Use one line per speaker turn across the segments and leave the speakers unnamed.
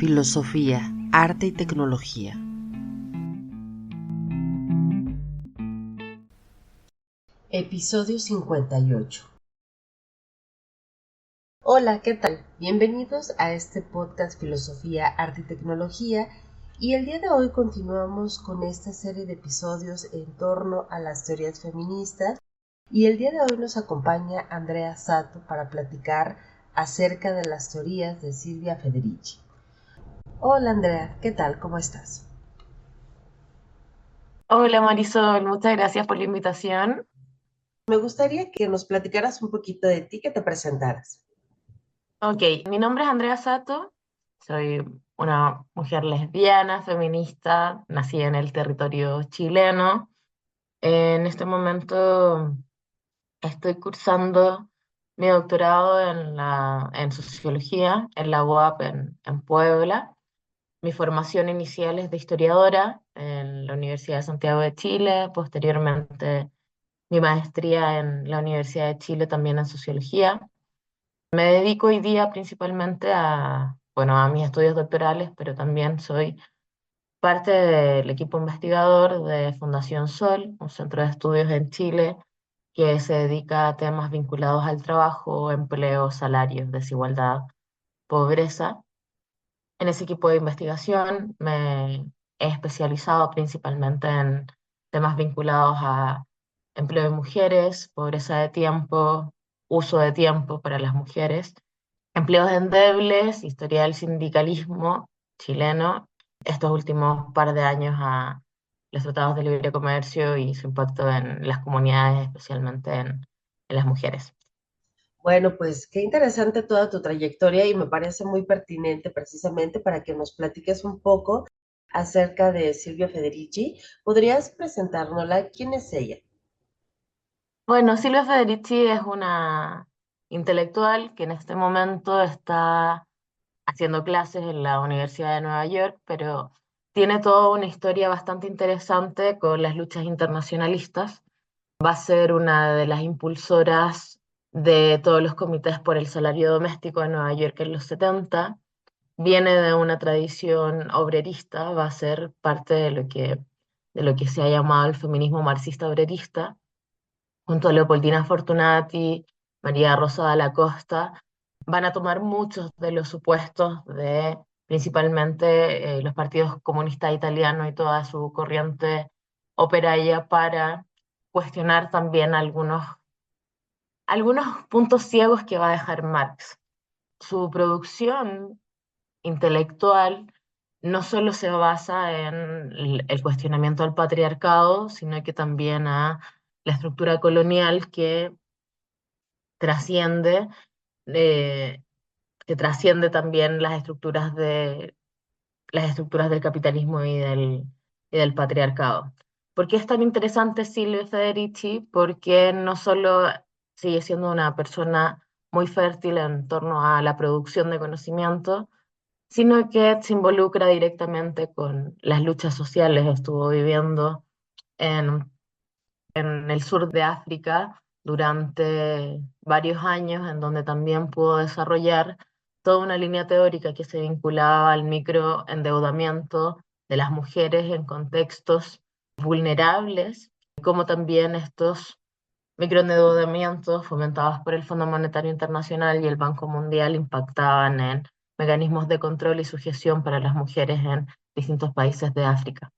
filosofía, arte y tecnología. Episodio 58. Hola, ¿qué tal? Bienvenidos a este podcast Filosofía, Arte y Tecnología, y el día de hoy continuamos con esta serie de episodios en torno a las teorías feministas, y el día de hoy nos acompaña Andrea Sato para platicar acerca de las teorías de Silvia Federici. Hola Andrea, ¿qué tal? ¿Cómo estás?
Hola Marisol, muchas gracias por la invitación.
Me gustaría que nos platicaras un poquito de ti, que te presentaras.
Ok, mi nombre es Andrea Sato, soy una mujer lesbiana, feminista, nací en el territorio chileno. En este momento estoy cursando mi doctorado en sociología en la UAP en Puebla. Mi formación inicial es de historiadora en la Universidad de Santiago de Chile, posteriormente mi maestría en la Universidad de Chile también en sociología. Me dedico hoy día principalmente a mis estudios doctorales, pero también soy parte del equipo investigador de Fundación Sol, un centro de estudios en Chile que se dedica a temas vinculados al trabajo, empleo, salarios, desigualdad, pobreza. En ese equipo de investigación me he especializado principalmente en temas vinculados a empleo de mujeres, pobreza de tiempo, uso de tiempo para las mujeres, empleos endebles, historia del sindicalismo chileno, estos últimos par de años a los tratados de libre comercio y su impacto en las comunidades, especialmente en las mujeres.
Bueno, pues qué interesante toda tu trayectoria y me parece muy pertinente precisamente para que nos platiques un poco acerca de Silvia Federici. ¿Podrías presentárnosla? ¿Quién es ella?
Bueno, Silvia Federici es una intelectual que en este momento está haciendo clases en la Universidad de Nueva York, pero tiene toda una historia bastante interesante con las luchas internacionalistas. Va a ser una de las impulsoras de todos los comités por el salario doméstico de Nueva York en los 70. Viene de una tradición obrerista, va a ser parte de lo que se ha llamado el feminismo marxista-obrerista junto a Leopoldina Fortunati, María Rosa de la Costa, van a tomar muchos de los supuestos de principalmente los partidos comunistas italianos y toda su corriente operaria para cuestionar también algunos puntos ciegos que va a dejar Marx. Su producción intelectual no solo se basa en el cuestionamiento al patriarcado, sino que también a la estructura colonial trasciende, eh, que trasciende también las estructuras del capitalismo y del patriarcado. ¿Por qué es tan interesante Silvia Federici? Porque no solo sigue siendo una persona muy fértil en torno a la producción de conocimiento, sino que se involucra directamente con las luchas sociales. Estuvo viviendo en en el sur de África durante varios años, en donde también pudo desarrollar toda una línea teórica que se vinculaba al microendeudamiento de las mujeres en contextos vulnerables, como también estos microendeudamientos fomentados por el Fondo Monetario Internacional y el Banco Mundial impactaban en mecanismos de control y sujeción para las mujeres en distintos países de África.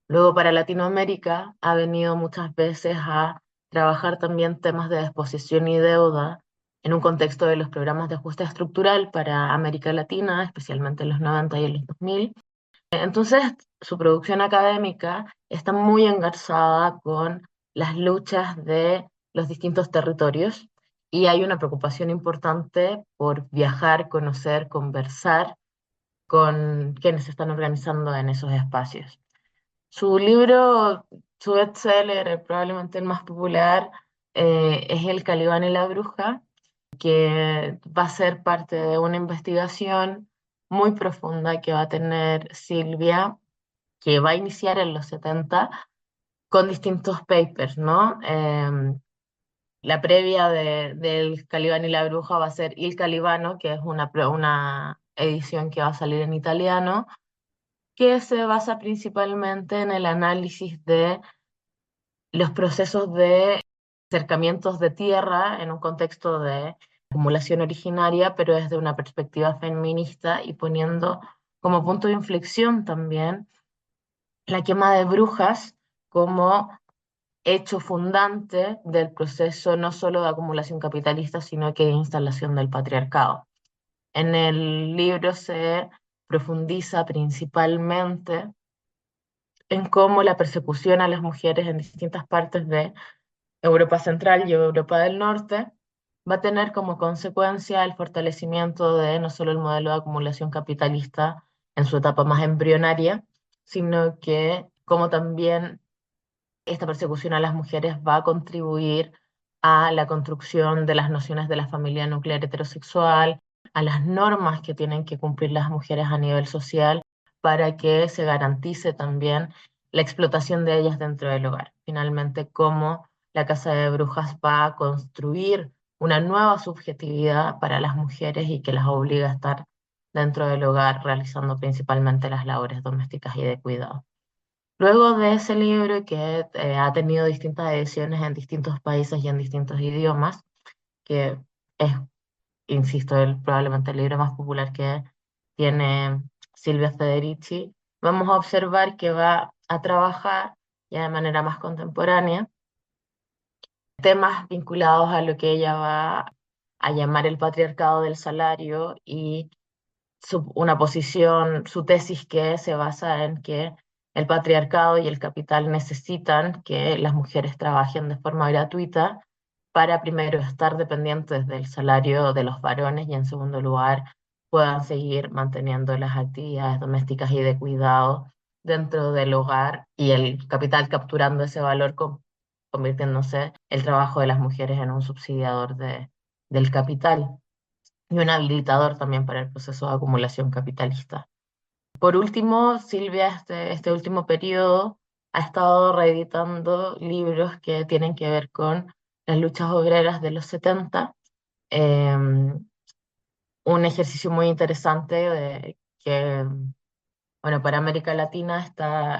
Luego para Latinoamérica ha venido muchas veces a trabajar también temas de disposición y deuda en un contexto de los programas de ajuste estructural para América Latina, especialmente en los 90 y en los 2000. Entonces, su producción académica está muy engarzada con las luchas de los distintos territorios y hay una preocupación importante por viajar, conocer, conversar con quienes se están organizando en esos espacios. Su libro, su bestseller, probablemente el más popular, es El Calibán y la Bruja, que va a ser parte de una investigación muy profunda que va a tener Silvia, que va a iniciar en los 70 con distintos papers, ¿no? La previa del Calibán y la Bruja va a ser Il Calibano, que es una edición que va a salir en italiano, que se basa principalmente en el análisis de los procesos de acercamientos de tierra en un contexto de acumulación originaria, pero desde una perspectiva feminista y poniendo como punto de inflexión también la quema de brujas como hecho fundante del proceso no solo de acumulación capitalista, sino que de instalación del patriarcado. En el libro se profundiza principalmente en cómo la persecución a las mujeres en distintas partes de Europa Central y Europa del Norte va a tener como consecuencia el fortalecimiento de no solo el modelo de acumulación capitalista en su etapa más embrionaria, sino que como también esta persecución a las mujeres va a contribuir a la construcción de las nociones de la familia nuclear heterosexual, a las normas que tienen que cumplir las mujeres a nivel social para que se garantice también la explotación de ellas dentro del hogar. Finalmente, cómo la Casa de Brujas va a construir una nueva subjetividad para las mujeres y que las obliga a estar dentro del hogar realizando principalmente las labores domésticas y de cuidado. Luego de ese libro, que ha tenido distintas ediciones en distintos países y en distintos idiomas, que es, insisto, probablemente el libro más popular que tiene Silvia Federici, vamos a observar que va a trabajar ya de manera más contemporánea temas vinculados a lo que ella va a llamar el patriarcado del salario y una posición, su tesis que se basa en que el patriarcado y el capital necesitan que las mujeres trabajen de forma gratuita para primero estar dependientes del salario de los varones y en segundo lugar puedan seguir manteniendo las actividades domésticas y de cuidado dentro del hogar y el capital capturando ese valor, convirtiéndose el trabajo de las mujeres en un subsidiador del capital y un habilitador también para el proceso de acumulación capitalista. Por último, Silvia, este último periodo, ha estado reeditando libros que tienen que ver con las luchas obreras de los 70, eh, un ejercicio muy interesante que, bueno, para América Latina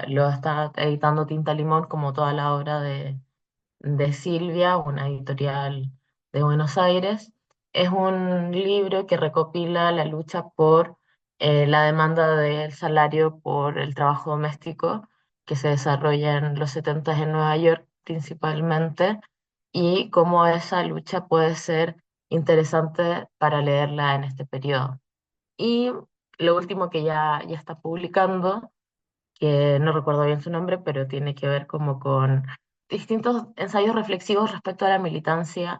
lo está editando Tinta Limón, como toda la obra de Silvia, una editorial de Buenos Aires. Es un libro que recopila la lucha por la demanda del salario por el trabajo doméstico que se desarrolla en los 70 en Nueva York principalmente y cómo esa lucha puede ser interesante para leerla en este periodo. Y lo último que ya está publicando, que no recuerdo bien su nombre, pero tiene que ver como con distintos ensayos reflexivos respecto a la militancia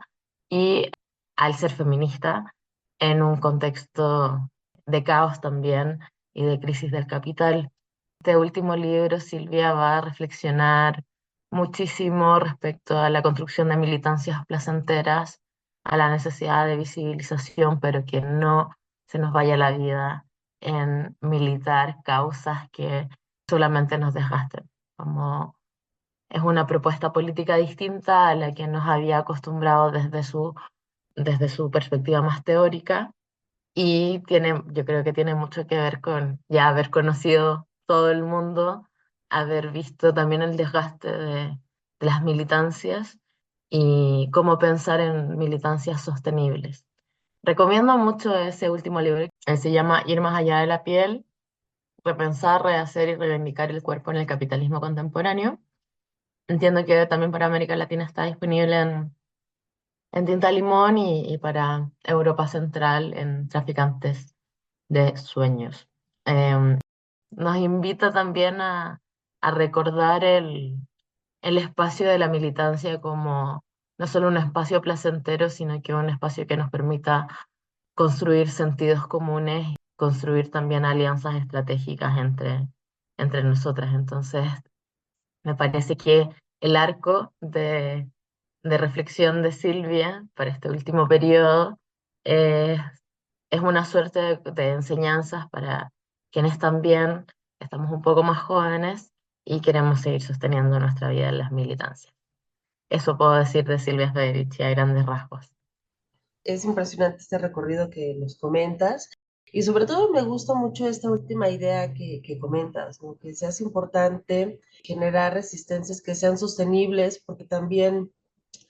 y al ser feminista en un contexto de caos también y de crisis del capital. Este último libro, Silvia va a reflexionar muchísimo respecto a la construcción de militancias placenteras, a la necesidad de visibilización, pero que no se nos vaya la vida en militar causas que solamente nos desgasten. Como es una propuesta política distinta a la que nos había acostumbrado desde su perspectiva más teórica y yo creo que tiene mucho que ver con ya haber conocido todo el mundo, haber visto también el desgaste de las militancias y cómo pensar en militancias sostenibles. Recomiendo mucho ese último libro, que se llama Ir más allá de la piel, repensar, rehacer y reivindicar el cuerpo en el capitalismo contemporáneo. Entiendo que también para América Latina está disponible en Tinta Limón y para Europa Central en Traficantes de Sueños. Em, Nos invita también a recordar el espacio de la militancia como no solo un espacio placentero, sino que un espacio que nos permita construir sentidos comunes, construir también alianzas estratégicas entre nosotras. Entonces, me parece que el arco de reflexión de Silvia para este último periodo eh, es una suerte de enseñanzas para quienes también estamos un poco más jóvenes y queremos seguir sosteniendo nuestra vida en las militancias. Eso puedo decir de Silvia Federici a grandes rasgos.
Es impresionante este recorrido que nos comentas. Y sobre todo me gusta mucho esta última idea que comentas, ¿no? Que se hace importante generar resistencias que sean sostenibles, porque también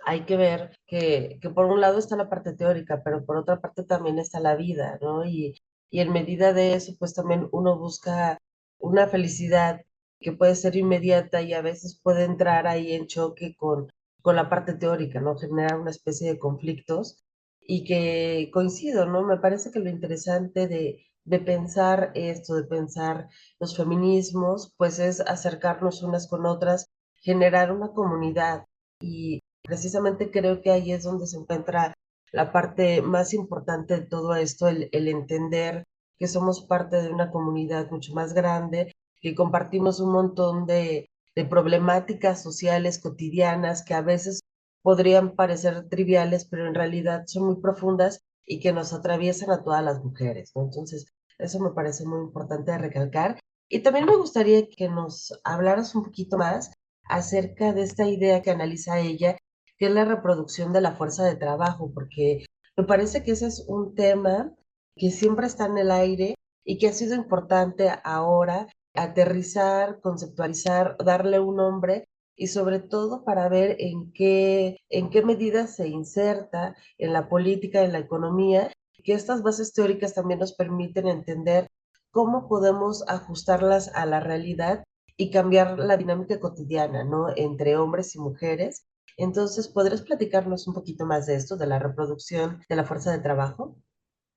hay que ver que por un lado está la parte teórica, pero por otra parte también está la vida, ¿no? Y en medida de eso, pues también uno busca una felicidad que puede ser inmediata y a veces puede entrar ahí en choque con la parte teórica, ¿no? Generar una especie de conflictos y que coincido, ¿no? Me parece que lo interesante de pensar esto, de pensar los feminismos, pues es acercarnos unas con otras, generar una comunidad y precisamente creo que ahí es donde se encuentra la parte más importante de todo esto, el entender que somos parte de una comunidad mucho más grande, que compartimos un montón de problemáticas sociales cotidianas que a veces podrían parecer triviales, pero en realidad son muy profundas y que nos atraviesan a todas las mujeres, ¿no? Entonces, eso me parece muy importante de recalcar. Y también me gustaría que nos hablaras un poquito más acerca de esta idea que analiza ella, que es la reproducción de la fuerza de trabajo, porque me parece que ese es un tema que siempre está en el aire y que ha sido importante ahora aterrizar, conceptualizar, darle un nombre y sobre todo para ver en qué medida se inserta en la política, en la economía, que estas bases teóricas también nos permiten entender cómo podemos ajustarlas a la realidad y cambiar la dinámica cotidiana, ¿no? Entre hombres y mujeres. Entonces, ¿podrías platicarnos un poquito más de esto, de la reproducción de la fuerza de trabajo?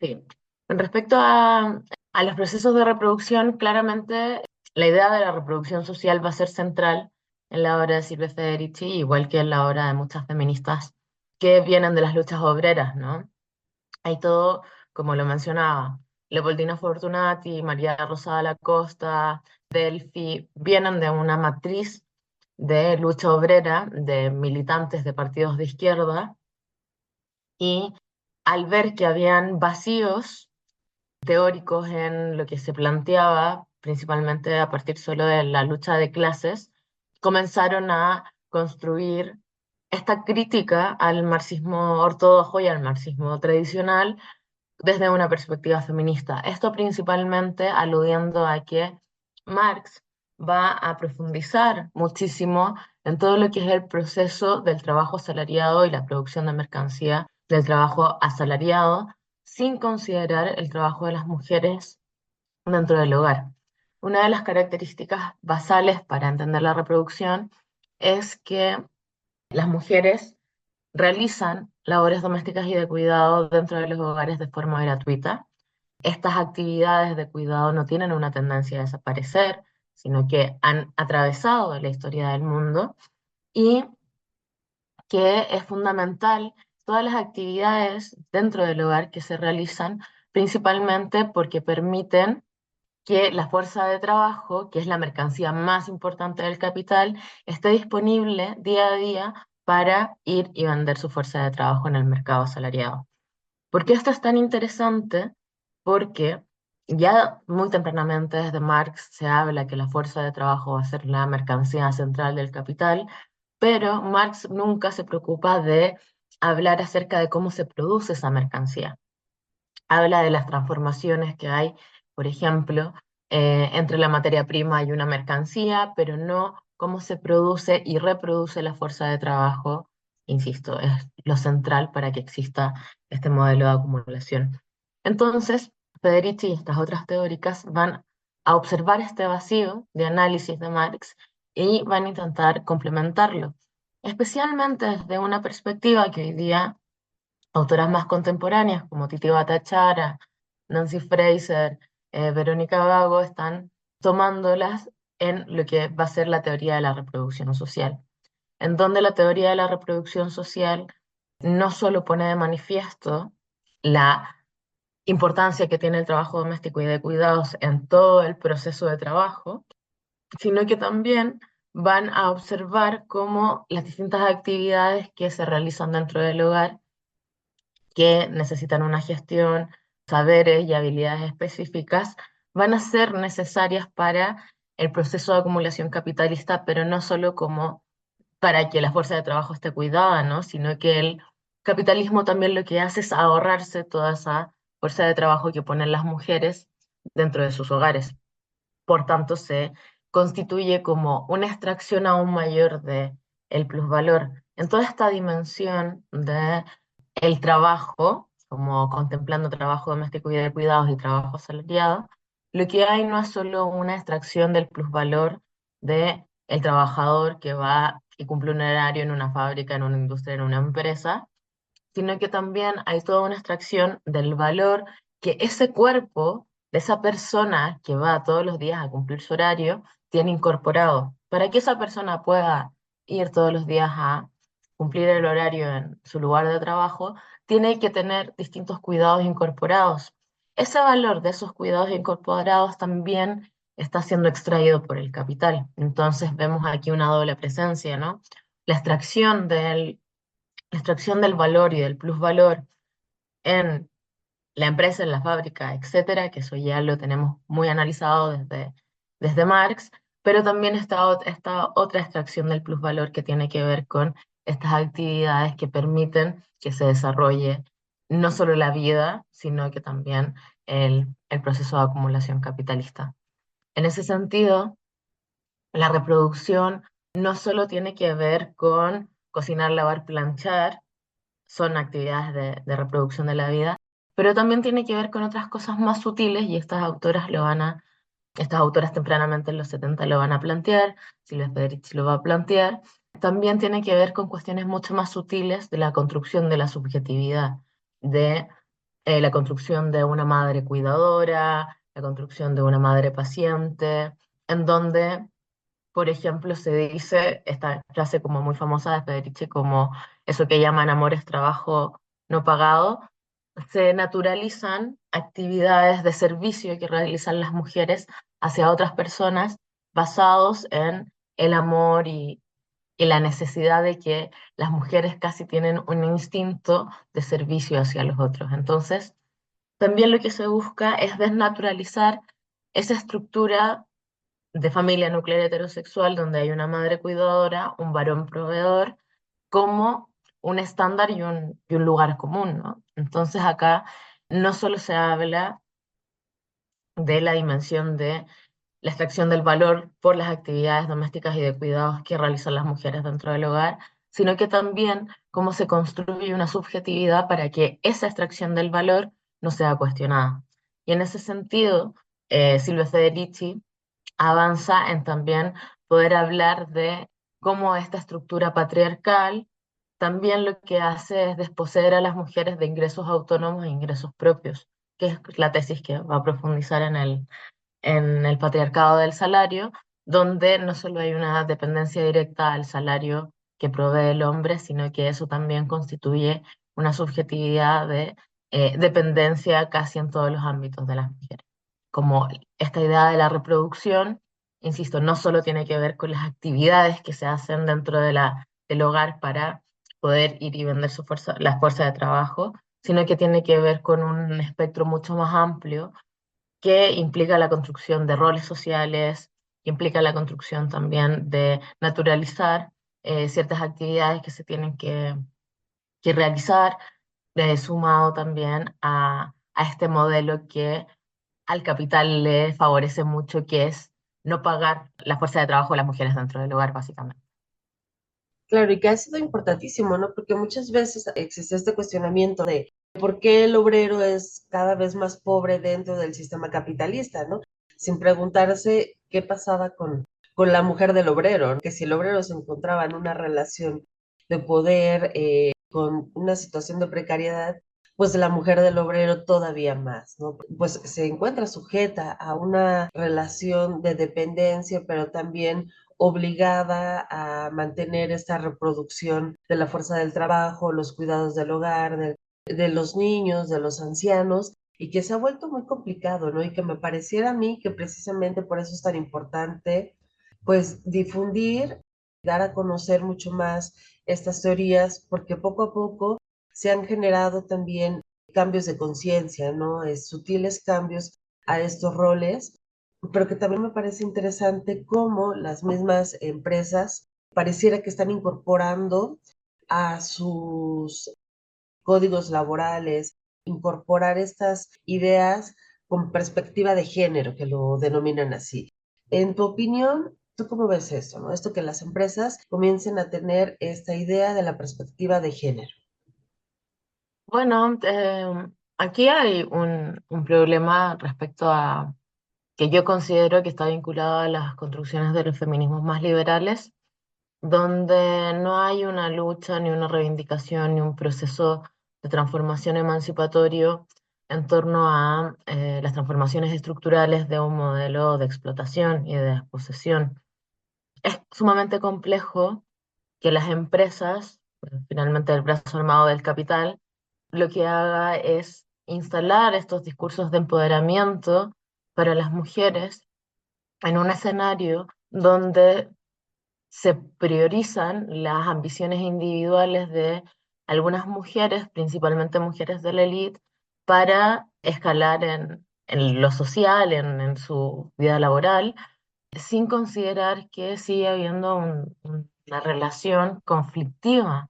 Sí. Con respecto a los procesos de reproducción, claramente la idea de la reproducción social va a ser central en la obra de Silvia Federici, igual que en la obra de muchas feministas que vienen de las luchas obreras, ¿no? Hay todo, como lo mencionaba, Leopoldina Fortunati, María Rosada Lacosta, Delphi, vienen de una matriz de lucha obrera, de militantes de partidos de izquierda, y al ver que habían vacíos teóricos en lo que se planteaba, principalmente a partir solo de la lucha de clases, comenzaron a construir esta crítica al marxismo ortodoxo y al marxismo tradicional desde una perspectiva feminista. Esto principalmente aludiendo a que Marx va a profundizar muchísimo en todo lo que es el proceso del trabajo asalariado y la producción de mercancía del trabajo asalariado, sin considerar el trabajo de las mujeres dentro del hogar. Una de las características basales para entender la reproducción es que las mujeres realizan labores domésticas y de cuidado dentro de los hogares de forma gratuita. Estas actividades de cuidado no tienen una tendencia a desaparecer, sino que han atravesado la historia del mundo y que es fundamental todas las actividades dentro del hogar que se realizan, principalmente porque permiten que la fuerza de trabajo, que es la mercancía más importante del capital, esté disponible día a día para ir y vender su fuerza de trabajo en el mercado asalariado. ¿Por qué esto es tan interesante? Porque ya muy tempranamente desde Marx se habla que la fuerza de trabajo va a ser la mercancía central del capital, pero Marx nunca se preocupa de hablar acerca de cómo se produce esa mercancía. Habla de las transformaciones que hay, por ejemplo, entre la materia prima y una mercancía, pero no cómo se produce y reproduce la fuerza de trabajo. Insisto, es lo central para que exista este modelo de acumulación. Entonces, Federici y estas otras teóricas van a observar este vacío de análisis de Marx y van a intentar complementarlo, especialmente desde una perspectiva que hoy día autoras más contemporáneas como Titi Bhattacharya, Nancy Fraser, Verónica Gago están tomándolas en lo que va a ser la teoría de la reproducción social, en donde la teoría de la reproducción social no solo pone de manifiesto la importancia que tiene el trabajo doméstico y de cuidados en todo el proceso de trabajo, sino que también van a observar cómo las distintas actividades que se realizan dentro del hogar que necesitan una gestión, saberes y habilidades específicas, van a ser necesarias para el proceso de acumulación capitalista, pero no solo como para que la fuerza de trabajo esté cuidada, ¿no? Sino que el capitalismo también lo que hace es ahorrarse toda esa fuerza de trabajo que ponen las mujeres dentro de sus hogares. Por tanto, se constituye como una extracción aún mayor de el plusvalor. En toda esta dimensión de el trabajo, como contemplando trabajo doméstico y de cuidados y trabajo asalariado, lo que hay no es solo una extracción del plusvalor de el trabajador que va y cumple un horario en una fábrica, en una industria, en una empresa, sino que también hay toda una extracción del valor que ese cuerpo de esa persona que va todos los días a cumplir su horario tiene incorporado. Para que esa persona pueda ir todos los días a cumplir el horario en su lugar de trabajo, tiene que tener distintos cuidados incorporados. Ese valor de esos cuidados incorporados también está siendo extraído por el capital. Entonces vemos aquí una doble presencia, ¿no? La extracción del valor y del plusvalor en la empresa, en la fábrica, etcétera, que eso ya lo tenemos muy analizado desde Marx, pero también esta otra extracción del plusvalor que tiene que ver con estas actividades que permiten que se desarrolle no solo la vida, sino que también el proceso de acumulación capitalista. En ese sentido, la reproducción no solo tiene que ver con cocinar, lavar, planchar, son actividades de reproducción de la vida, pero también tiene que ver con otras cosas más sutiles y estas autoras tempranamente en los 70 lo van a plantear, Silvia Federici lo va a plantear. También tiene que ver con cuestiones mucho más sutiles de la construcción de la subjetividad, de la construcción de una madre cuidadora, la construcción de una madre paciente, en donde por ejemplo, se dice esta frase como muy famosa de Federici, como eso que llaman amores, trabajo no pagado, se naturalizan actividades de servicio que realizan las mujeres hacia otras personas basados en el amor y la necesidad de que las mujeres casi tienen un instinto de servicio hacia los otros. Entonces, también lo que se busca es desnaturalizar esa estructura de familia nuclear heterosexual donde hay una madre cuidadora, un varón proveedor, como un estándar y un lugar común, ¿no? Entonces acá no solo se habla de la dimensión de la extracción del valor por las actividades domésticas y de cuidados que realizan las mujeres dentro del hogar, sino que también cómo se construye una subjetividad para que esa extracción del valor no sea cuestionada. Y en ese sentido, Silvia Federici avanza en también poder hablar de cómo esta estructura patriarcal también lo que hace es desposeer a las mujeres de ingresos autónomos e ingresos propios, que es la tesis que va a profundizar en el patriarcado del salario, donde no solo hay una dependencia directa al salario que provee el hombre, sino que eso también constituye una subjetividad de dependencia casi en todos los ámbitos de las mujeres. Como esta idea de la reproducción, insisto, no solo tiene que ver con las actividades que se hacen dentro del hogar para poder ir y vender la fuerza de trabajo, sino que tiene que ver con un espectro mucho más amplio que implica la construcción de roles sociales, que implica la construcción también de naturalizar ciertas actividades que se tienen que realizar, sumado también a este modelo que al capital le favorece mucho, que es no pagar la fuerza de trabajo de las mujeres dentro del hogar, básicamente.
Claro, y que ha sido importantísimo, ¿no? Porque muchas veces existe este cuestionamiento de por qué el obrero es cada vez más pobre dentro del sistema capitalista, ¿no? Sin preguntarse qué pasaba con la mujer del obrero, ¿no? Que si el obrero se encontraba en una relación de poder, con una situación de precariedad, pues la mujer del obrero todavía más, ¿no? Pues se encuentra sujeta a una relación de dependencia, pero también obligada a mantener esta reproducción de la fuerza del trabajo, los cuidados del hogar, de los niños, de los ancianos, y que se ha vuelto muy complicado, ¿no? Y que me pareciera a mí que precisamente por eso es tan importante, pues, difundir, dar a conocer mucho más estas teorías, porque poco a poco se han generado también cambios de conciencia, ¿no? Sutiles cambios a estos roles, pero que también me parece interesante cómo las mismas empresas pareciera que están incorporando a sus códigos laborales, incorporar estas ideas con perspectiva de género, que lo denominan así. En tu opinión, ¿tú cómo ves esto, no? Esto que las empresas comiencen a tener esta idea de la perspectiva de género.
Bueno, aquí hay un problema respecto a que yo considero que está vinculado a las construcciones de los feminismos más liberales, donde no hay una lucha, ni una reivindicación, ni un proceso de transformación emancipatorio en torno a las transformaciones estructurales de un modelo de explotación y de desposesión. Es sumamente complejo que las empresas, finalmente el brazo armado del capital, lo que haga es instalar estos discursos de empoderamiento para las mujeres en un escenario donde se priorizan las ambiciones individuales de algunas mujeres, principalmente mujeres de la élite, para escalar en lo social, en su vida laboral, sin considerar que sigue habiendo una relación conflictiva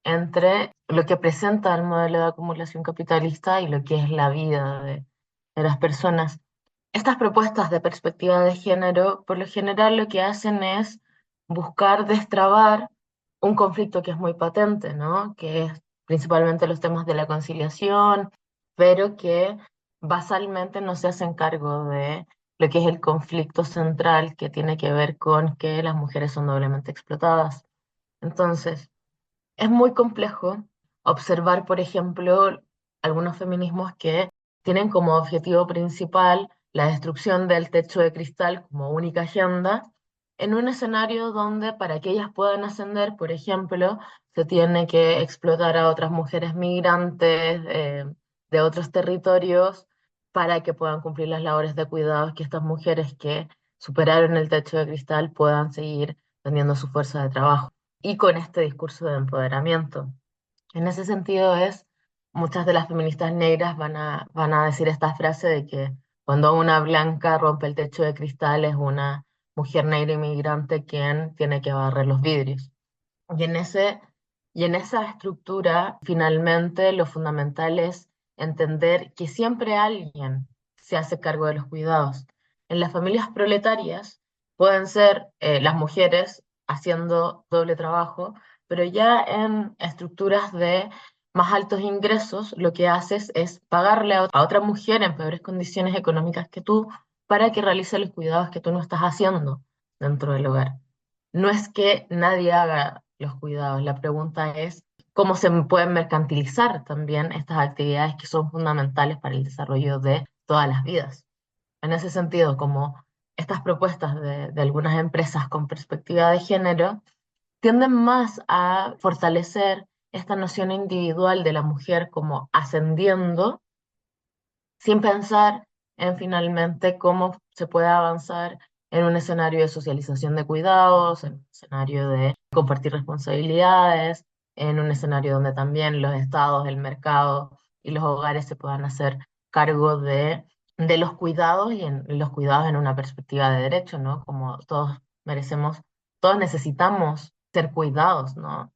entre lo que presenta el modelo de acumulación capitalista y lo que es la vida de las personas. Estas propuestas de perspectiva de género, por lo general, lo que hacen es buscar destrabar un conflicto que es muy patente, ¿no? Que es principalmente los temas de la conciliación, pero que basalmente no se hacen cargo de lo que es el conflicto central que tiene que ver con que las mujeres son doblemente explotadas. Entonces, es muy complejo observar, por ejemplo, algunos feminismos que tienen como objetivo principal la destrucción del techo de cristal como única agenda, en un escenario donde para que ellas puedan ascender, por ejemplo, se tiene que explotar a otras mujeres migrantes de otros territorios para que puedan cumplir las labores de cuidados que estas mujeres que superaron el techo de cristal puedan seguir teniendo su fuerza de trabajo y con este discurso de empoderamiento. En ese sentido muchas de las feministas negras van a decir esta frase de que cuando una blanca rompe el techo de cristal es una mujer negra inmigrante quien tiene que barrer los vidrios. Y en ese, y en esa estructura, finalmente, lo fundamental es entender que siempre alguien se hace cargo de los cuidados. En las familias proletarias pueden ser las mujeres haciendo doble trabajo, pero ya en estructuras de más altos ingresos, lo que haces es pagarle a otra mujer en peores condiciones económicas que tú para que realice los cuidados que tú no estás haciendo dentro del hogar. No es que nadie haga los cuidados, la pregunta es cómo se pueden mercantilizar también estas actividades que son fundamentales para el desarrollo de todas las vidas. En ese sentido, como estas propuestas de algunas empresas con perspectiva de género tienden más a fortalecer esta noción individual de la mujer como ascendiendo sin pensar en finalmente cómo se puede avanzar en un escenario de socialización de cuidados, en un escenario de compartir responsabilidades, en un escenario donde también los estados, el mercado y los hogares se puedan hacer cargo de los cuidados y en los cuidados en una perspectiva de derecho, ¿no? Como todos merecemos, todos necesitamos ser cuidados, ¿no?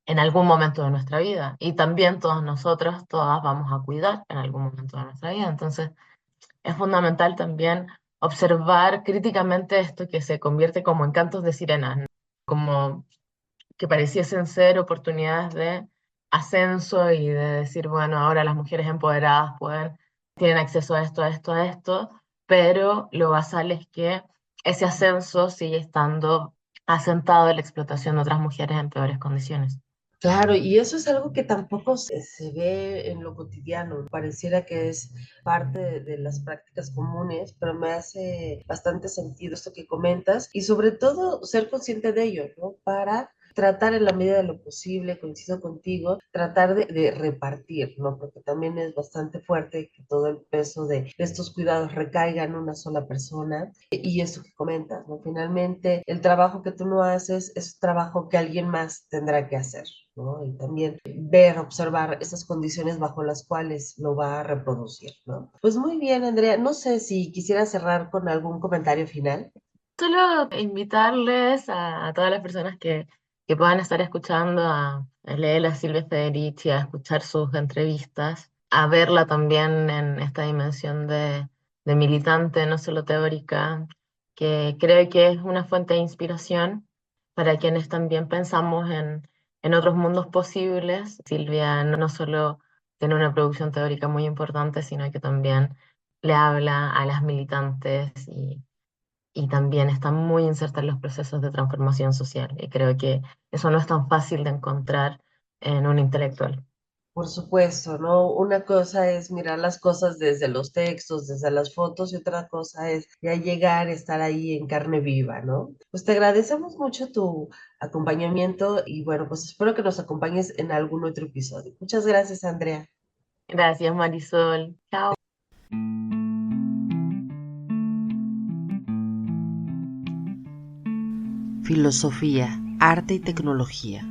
En algún momento de nuestra vida. Y también todos nosotros, todas vamos a cuidar en algún momento de nuestra vida. Entonces, es fundamental también observar críticamente esto que se convierte como en cantos de sirenas, ¿no? Como que pareciesen ser oportunidades de ascenso y de decir, bueno, ahora las mujeres empoderadas tienen acceso a esto, a esto, a esto, pero lo basal es que ese ascenso sigue estando asentado en la explotación de otras mujeres en peores condiciones.
Claro, y eso es algo que tampoco se ve en lo cotidiano. Pareciera que es parte de las prácticas comunes, pero me hace bastante sentido esto que comentas y sobre todo ser consciente de ello, ¿no? Para tratar en la medida de lo posible, coincido contigo, tratar de repartir, ¿no? Porque también es bastante fuerte que todo el peso de estos cuidados recaiga en una sola persona. Y eso que comentas, ¿no? Finalmente, el trabajo que tú no haces es trabajo que alguien más tendrá que hacer, ¿no? Y también ver, observar esas condiciones bajo las cuales lo va a reproducir, ¿no? Pues muy bien, Andrea. No sé si quisiera cerrar con algún comentario final.
Solo invitarles a todas las personas que puedan estar escuchando a leer a Silvia Federici, a escuchar sus entrevistas, a verla también en esta dimensión de militante, no solo teórica, que creo que es una fuente de inspiración para quienes también pensamos en otros mundos posibles. Silvia no solo tiene una producción teórica muy importante, sino que también le habla a las militantes y también está muy inserta en los procesos de transformación social. Y creo que eso no es tan fácil de encontrar en un intelectual.
Por supuesto, ¿no? Una cosa es mirar las cosas desde los textos, desde las fotos, y otra cosa es ya llegar, estar ahí en carne viva, ¿no? Pues te agradecemos mucho tu acompañamiento y bueno, pues espero que nos acompañes en algún otro episodio. Muchas gracias, Andrea.
Gracias, Marisol. Chao.
Filosofía, arte y tecnología.